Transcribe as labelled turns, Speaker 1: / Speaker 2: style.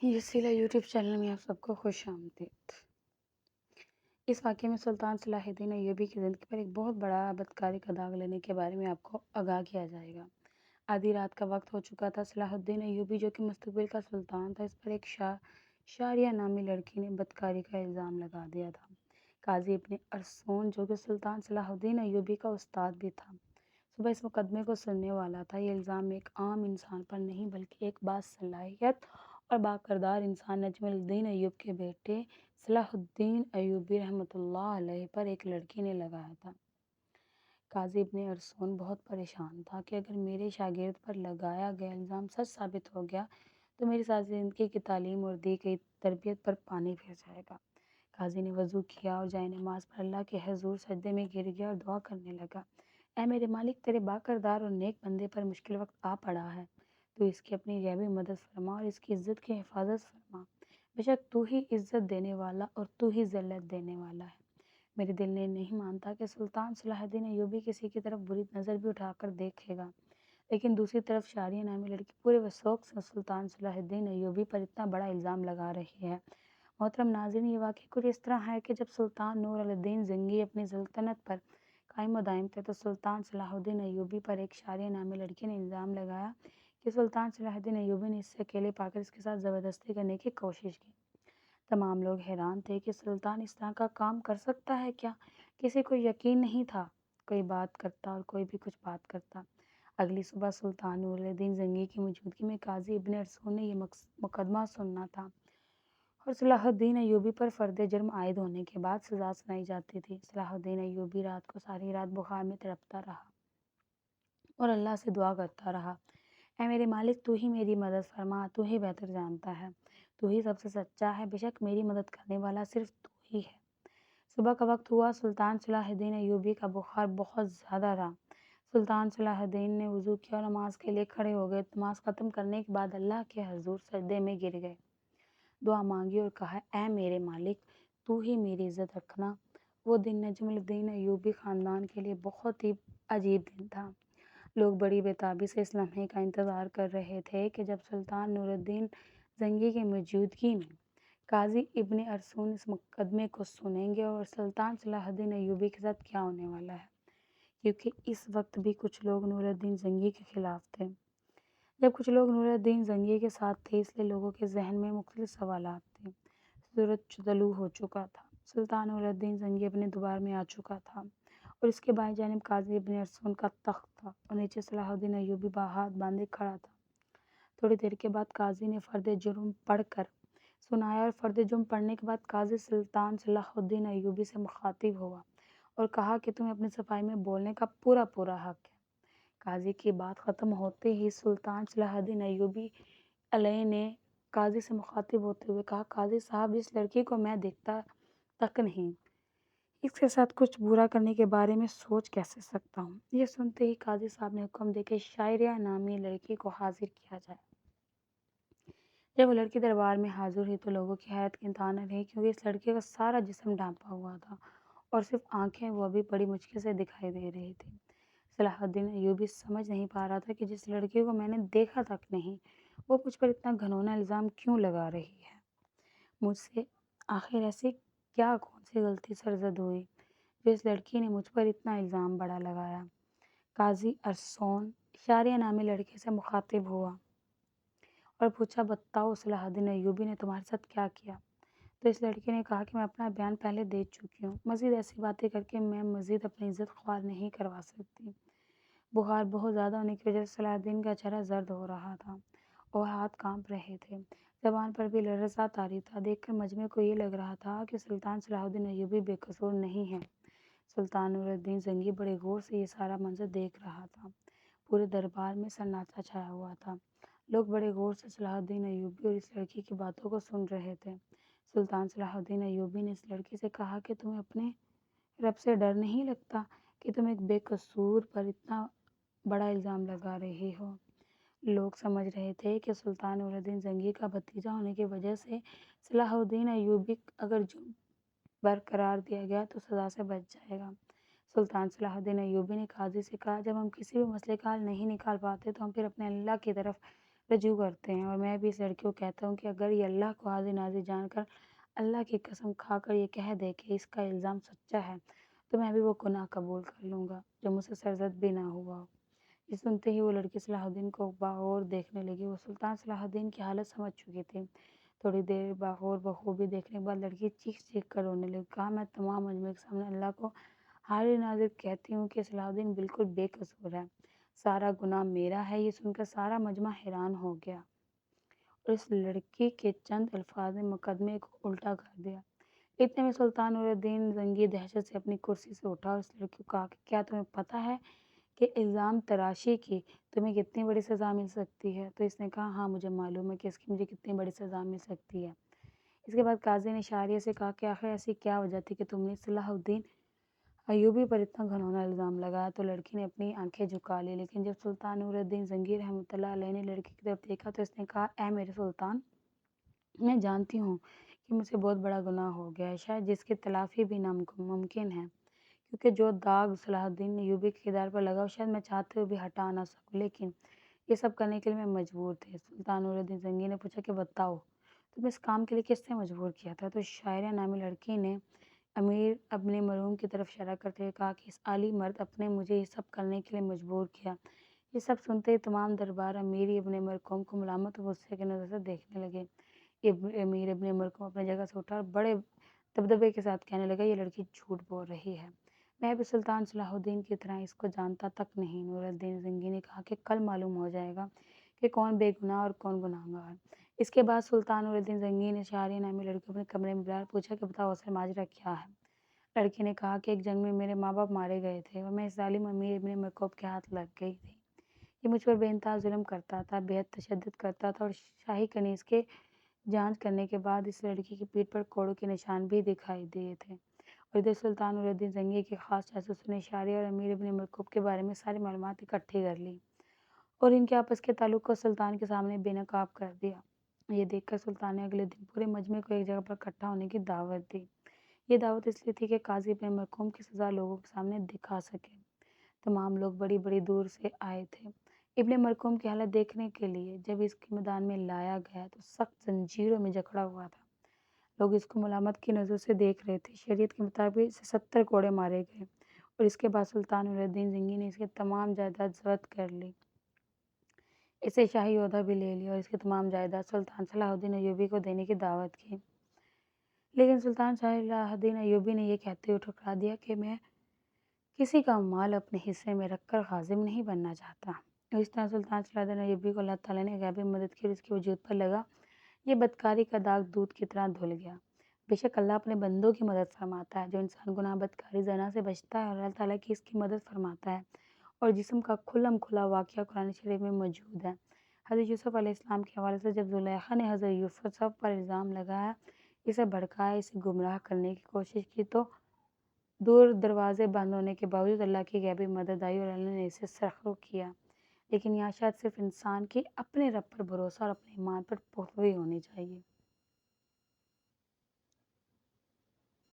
Speaker 1: یہ سلا YouTube channel میں آپ سب کو خوش آمدید۔ اس واقعے میں سلطان صلاح الدین ایوبی کی زندگی پر ایک بہت بڑا بدکاری کا داغ لینے کے بارے میں آپ کو آگاہ کیا جائے گا۔ آدھی رات کا وقت ہو چکا تھا۔ صلاح الدین ایوبی جو کہ مستقبل کا سلطان تھا، اس پر ایک شاریہ نامی لڑکی نے بدکاری کا الزام لگا دیا تھا۔ قاضی ابن ارسطون جو کہ سلطان صلاح الدین ایوبی کا استاد بھی تھا، صبح اس مقدمے کو سننے والا تھا۔ یہ الزام ایک عام انسان پر نہیں بلکہ ایک باصلاحیت اور باکردار انسان نجم الدین ایوب کے بیٹے صلاح الدین ایوبی رحمۃ اللہ علیہ پر ایک لڑکی نے لگایا تھا۔ قاضی ابن ارسطون بہت پریشان تھا کہ اگر میرے شاگرد پر لگایا گیا الزام سچ ثابت ہو گیا تو میری ساری زندگی کی تعلیم اور دی گئی تربیت پر پانی پھر جائے گا۔ قاضی نے وضو کیا اور جائے نماز پر اللہ کے حضور سجدے میں گر گیا اور دعا کرنے لگا، اے میرے مالک، تیرے باکردار اور نیک بندے پر مشکل وقت آ پڑا ہے، تو اس کی اپنی غیبی مدد فرما اور اس کی عزت کی حفاظت فرما۔ بے شک تو ہی عزت دینے والا اور تو ہی ذلت دینے والا ہے۔ میرے دل نے نہیں مانتا کہ سلطان صلاح الدین ایوبی کسی کی طرف بری نظر بھی اٹھا کر دیکھے گا، لیکن دوسری طرف شاریہ نامی لڑکی پورے وثوق سے سلطان صلاح الدین ایوبی پر اتنا بڑا الزام لگا رہی ہے۔ محترم ناظرین، یہ واقعہ کچھ اس طرح ہے کہ جب سلطان نور الدین زنگی اپنی سلطنت پر قائم و دائم تھے تو سلطان صلاح الدین ایوبی پر ایک شاریہ نامی لڑکی نے الزام لگایا کہ سلطان صلاح الدین ایوبی نے اس سے اکیلے پا کر اس کے ساتھ زبردستی کرنے کی کوشش کی۔ تمام لوگ حیران تھے کہ سلطان اس طرح کا کام کر سکتا ہے کیا؟ کسی کو یقین نہیں تھا۔ کوئی بات کرتا اور کوئی بھی کچھ بات کرتا۔ اگلی صبح سلطان نور الدین زنگی کی موجودگی میں قاضی ابن ارسطون نے یہ مقدمہ سننا تھا اور صلاح الدین ایوبی پر فرد جرم عائد ہونے کے بعد سزا سنائی جاتی تھی۔ صلاح الدین ایوبی رات کو ساری رات بخار میں تڑپتا رہا اور اللہ سے دعا کرتا رہا، اے میرے مالک، تو ہی میری مدد فرما، تو ہی بہتر جانتا ہے، تو ہی سب سے سچا ہے، بے شک میری مدد کرنے والا صرف تو ہی ہے۔ صبح کا وقت ہوا۔ سلطان صلاح الدین ایوبی کا بخار بہت زیادہ رہا۔ سلطان صلاح الدین نے وضو کیا اور نماز کے لیے کھڑے ہو گئے۔ نماز ختم کرنے کے بعد اللہ کے حضور سجدے میں گر گئے، دعا مانگی اور کہا، اے میرے مالک، تو ہی میری عزت رکھنا۔ وہ دن نجم الدین ایوبی خاندان کے لیے بہت ہی عجیب دن تھا۔ لوگ بڑی بےتابی سے اس لمحے کا انتظار کر رہے تھے کہ جب سلطان نور الدین زنگی کی موجودگی میں قاضی ابن ارسطون اس مقدمے کو سنیں گے اور سلطان صلاح الدین ایوبی کے ساتھ کیا ہونے والا ہے، کیونکہ اس وقت بھی کچھ لوگ نور الدین زنگی کے خلاف تھے۔ جب کچھ لوگ نور الدین زنگی کے ساتھ تھے، اس لیے لوگوں کے ذہن میں مختلف سوالات تھے۔ سورج طلوع ہو چکا تھا، سلطان نور الدین زنگی اپنے دربار میں آ چکا تھا اور اس کے بائیں جانب قاضی ابن ارسطون کا تخت تھا اور نیچے صلاح الدین ایوبی ہاتھ باندھے کھڑا تھا۔ تھوڑی دیر کے بعد قاضی نے فرد جرم پڑھ کر سنایا اور فرد جرم پڑھنے کے بعد قاضی سلطان صلاح الدین ایوبی سے مخاطب ہوا اور کہا کہ تمہیں اپنی صفائی میں بولنے کا پورا حق ہے۔ قاضی کی بات ختم ہوتے ہی سلطان صلاح الدین ایوبی علیہ نے قاضی سے مخاطب ہوتے ہوئے کہا، قاضی صاحب، اس لڑکی کو میں دیکھتا تک نہیں، اس کے ساتھ کچھ برا کرنے کے بارے میں سوچ کیسے سکتا ہوں؟ یہ سنتے ہی قاضی صاحب نے حکم دے کہ شاریہ نامی لڑکی کو حاضر کیا جائے۔ جب وہ لڑکی دربار میں حاضر ہوئی تو لوگوں کی حیرت کی انتہا نہ رہی، کیونکہ اس لڑکی کا سارا جسم ڈھانپا ہوا تھا اور صرف آنکھیں وہ بھی بڑی مشکل سے دکھائی دے رہی تھی۔ صلاح الدین ایوبی سمجھ نہیں پا رہا تھا کہ جس لڑکی کو میں نے دیکھا تک نہیں، وہ مجھ پر اتنا گھنونا الزام کیوں لگا رہی ہے؟ مجھ سے آخر ایسی کیا کون سی غلطی سرزد ہوئی جو اس لڑکی نے مجھ پر اتنا الزام بڑا لگایا؟ قاضی ارسطون شاریہ نامی لڑکے سے مخاطب ہوا اور پوچھا، بتاؤ صلاح الدین ایوبی نے تمہارے ساتھ کیا کیا؟ تو اس لڑکی نے کہا کہ میں اپنا بیان پہلے دے چکی ہوں، مزید ایسی باتیں کر کے میں مزید اپنی عزت خوار نہیں کروا سکتی۔ بخار بہت زیادہ ہونے کی وجہ سے صلاح الدین کا چہرہ زرد ہو رہا تھا اور ہاتھ کانپ رہے تھے، زبان پر بھی لرزہ طاری تھا۔ دیکھ کر مجمع کو یہ لگ رہا تھا کہ سلطان صلاح الدین ایوبی بے قصور نہیں ہے۔ سلطان نور الدین زنگی بڑے غور سے یہ سارا منظر دیکھ رہا تھا۔ پورے دربار میں سناٹا چھایا ہوا تھا۔ لوگ بڑے غور سے صلاح الدین ایوبی اور اس لڑکی کی باتوں کو سن رہے تھے۔ سلطان صلاح الدین ایوبی نے اس لڑکی سے کہا کہ تمہیں اپنے رب سے ڈر نہیں لگتا کہ تم ایک بے قصور پر اتنا بڑا الزام لگا رہی ہو؟ لوگ سمجھ رہے تھے کہ سلطان نور الدین زنگی کا بھتیجا ہونے کی وجہ سے صلاح الدین ایوبی اگر جرم برقرار دیا گیا تو سزا سے بچ جائے گا۔ سلطان صلاح الدین ایوبی نے قاضی سے کہا، جب ہم کسی بھی مسئلے کا حل نہیں نکال پاتے تو ہم پھر اپنے اللہ کی طرف رجوع کرتے ہیں، اور میں بھی اس لڑکی کو کہتا ہوں کہ اگر یہ اللہ کو حاضر ناظر جان کر اللہ کی قسم کھا کر یہ کہہ دے کہ اس کا الزام سچا ہے تو میں بھی وہ گناہ قبول کر لوں گا جو مجھ سے سرزد بھی نہ ہوا ہو۔ یہ سنتے ہی وہ لڑکی صلاح الدین کو باغور دیکھنے لگی۔ وہ سلطان صلاح الدین کی حالت سمجھ چکی تھی۔ تھوڑی دیر باغور بخوبی دیکھنے کے بعد لڑکی چیخ چیخ کر رونے لگی۔ کہا میں تمام مجمع کے سامنے اللہ کو حاضر ناظر کہتی ہوں کہ صلاح الدین بالکل بے قصور ہے، سارا گناہ میرا ہے۔ یہ سن کر سارا مجمع حیران ہو گیا اور اس لڑکی کے چند الفاظ نے مقدمے کو الٹا کر دیا۔ اتنے میں سلطان نور الدین زنگی دہشت سے اپنی کرسی سے اٹھا اور اس لڑکی کو کہا کہ کیا تمہیں پتہ ہے کہ الزام تراشی کی تمہیں کتنی بڑی سزا مل سکتی ہے؟ تو اس نے کہا ہاں مجھے معلوم ہے کہ اس کی مجھے کتنی بڑی سزا مل سکتی ہے۔ اس کے بعد قاضی نے اشاریے سے کہا کہ آخر ایسی کیا وجہ تھی کہ تم نے صلاح الدین ایوبی پر اتنا گھنونا الزام لگایا؟ تو لڑکی نے اپنی آنکھیں جھکا لی، لیکن جب سلطان نور الدین زنگی رحمۃ اللہ علیہ نے لڑکی کی طرف دیکھا تو اس نے کہا اے میرے سلطان، میں جانتی ہوں کہ مجھ سے بہت بڑا گناہ ہو گیا ہے، شاید جس کی تلافی بھی ناممکن ہے، کیونکہ جو داغ صلاح الدین ایوبی کے کردار پر لگا شاید میں چاہتے ہوئے بھی ہٹا نہ سکوں، لیکن یہ سب کرنے کے لیے میں مجبور تھی۔ سلطان نور الدین زنگی نے پوچھا کہ بتاؤ تم اس کام کے لیے کس نے مجبور کیا تھا؟ تو شاعرہ نامی لڑکی نے امیر ابن مرحوم کی طرف اشارہ کرتے ہوئے کہا کہ اس عالی مرد اپنے مجھے یہ سب کرنے کے لیے مجبور کیا۔ یہ سب سنتے ہی تمام دربار امیر ابن مرحوم کو ملامت و غصے کی نظر سے دیکھنے لگے۔ امیر ابن مرحوم اپنی جگہ سے اٹھا اور بڑے دبدبے کے ساتھ کہنے لگا یہ لڑکی جھوٹ بول رہی ہے، میں بھی سلطان صلاح الدین کی طرح اس کو جانتا تک نہیں۔ نور الدین زنگی نے کہا کہ کل معلوم ہو جائے گا کہ کون بے گناہ اور کون گناہگار۔ اس کے بعد سلطان نور الدین زنگی نے شاعری نامی لڑکی کو اپنے کمرے میں بلایا اور پوچھا کہ بتاؤ اصل ماجرا کیا ہے؟ لڑکی نے کہا کہ ایک جنگ میں میرے ماں باپ مارے گئے تھے اور میں اس ظالم امیر ابن مرکوب کے ہاتھ لگ گئی تھی۔ یہ مجھ پر بے انتہا ظلم کرتا تھا، بے حد تشدد کرتا تھا اور شاہی کنیز کے جانچ کرنے کے بعد اس لڑکی کی پیٹھ پر کوڑوں کے نشان بھی دکھائی دیے تھے۔ اور ادھر سلطان نور الدین زنگی کے خاص جاسوسوں نے شاعری اور امیر ابن مرکوب کے بارے میں ساری معلومات اکٹھی کر لی اور ان کے آپس کے تعلق کو سلطان کے سامنے بے نقاب کر دیا۔ یہ دیکھ کر سلطان نے اگلے دن پورے مجمع کو ایک جگہ پر اکٹھا ہونے کی دعوت دی۔ یہ دعوت اس لیے تھی کہ قاضی ابن مرحوم کی سزا لوگوں کے سامنے دکھا سکے۔ تمام لوگ بڑی بڑی دور سے آئے تھے ابن مرحوم کی حالت دیکھنے کے لیے۔ جب اس کے میدان میں لایا گیا تو سخت زنجیروں میں جکڑا ہوا تھا، لوگ اس کو ملامت کی نظر سے دیکھ رہے تھے۔ شریعت کے مطابق اسے 70 کوڑے مارے گئے اور اس کے بعد سلطان نور الدین زنگی نے اس کی تمام جائیداد ضبط کر لی، اسے شاہی عہدہ بھی لے لیا اور اس کی تمام جائیداد سلطان صلاح الدین ایوبی کو دینے کی دعوت کی۔ لیکن سلطان صلاح الدین ایوبی نے یہ کہتے ہوئے ٹھکرا دیا کہ میں کسی کا مال اپنے حصے میں رکھ کر غازم نہیں بننا چاہتا۔ اس طرح سلطان صلاح الدین ایوبی کو اللہ تعالیٰ نے غیبی مدد کی اور اس کے وجود پر لگا یہ بدکاری کا داغ دودھ کی طرح دھل گیا۔ بے شک اللہ اپنے بندوں کی مدد فرماتا ہے، جو انسان گناہ بدکاری زنا سے بچتا ہے اور اللہ تعالیٰ کی اس کی مدد فرماتا ہے۔ اور جسم کا کھلم کھلا واقعہ قرآن شریف میں موجود ہے۔ حضرت یوسف علیہ السلام کے حوالے سے جب زلیخا نے حضرت یوسف پر الزام لگایا، اسے بھڑکایا، اسے گمراہ کرنے کی کوشش کی تو دور دروازے بند ہونے کے باوجود اللہ کی غیبی مدد آئی اور اللہ نے اسے سرخرو کیا۔ لیکن یہاں شاید صرف انسان کی اپنے رب پر بھروسہ اور اپنے ایمان پر پختگی ہونی چاہیے۔